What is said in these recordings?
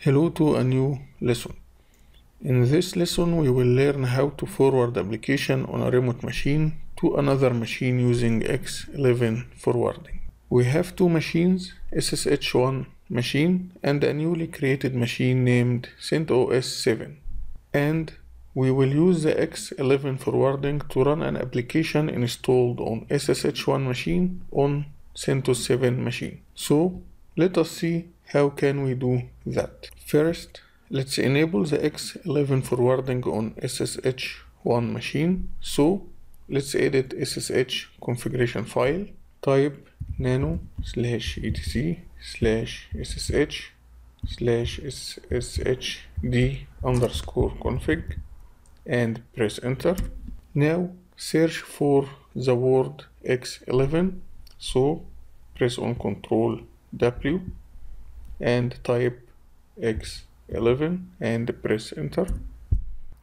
Hello to a new lesson. In this lesson we will learn how to forward application on a remote machine to another machine using x11 forwarding. We have two machines, SSH1 machine and a newly created machine named CentOS 7. And we will use the x11 forwarding to run an application installed on SSH1 machine on CentOS 7 machine. So let us see how can we do that. First, let's enable the x11 forwarding on SSH1 machine. So let's edit SSH configuration file. Type nano/etc/sshd_config and press enter. Now search for the word x11. So press on Ctrl W and type x11 and press enter.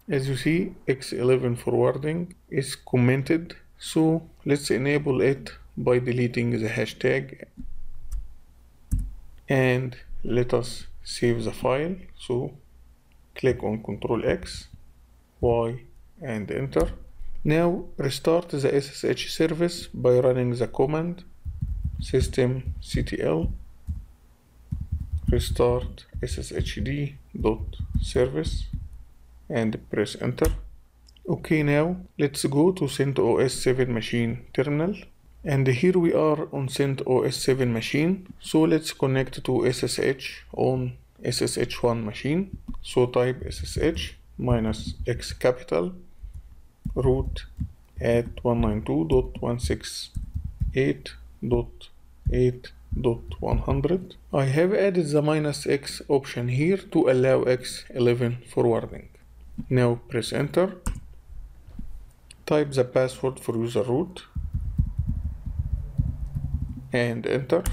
As you see, x11 forwarding is commented, so let's enable it by deleting the hashtag and let us save the file. So click on Ctrl X, Y and enter. Now restart the SSH service by running the command systemctl restart sshd.service and press enter. Okay, now let's go to CentOS 7 machine terminal, and here we are on CentOS 7 machine. So let's connect to SSH on SSH1 machine. So type SSH -x capital root at 192.168.8.100. I have added the -x option here to allow x11 forwarding. Now press enter. Type the password for user root and enter.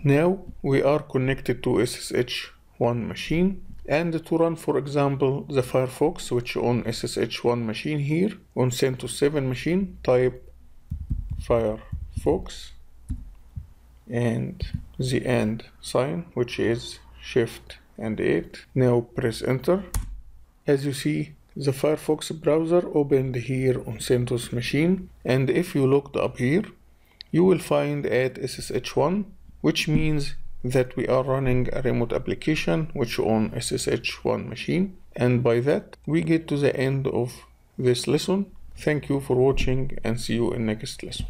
Now we are connected to SSH1 machine, and to run, for example, the Firefox, which on SSH1 machine here on CentOS 7 machine, type Firefox and the and sign, which is Shift and 8. Now press enter. As you see, the Firefox browser opened here on CentOS machine, and if you looked up here, you will find at SSH1, which means that we are running a remote application which on SSH1 machine. And by that, we get to the end of this lesson. Thank you for watching and see you in next lesson.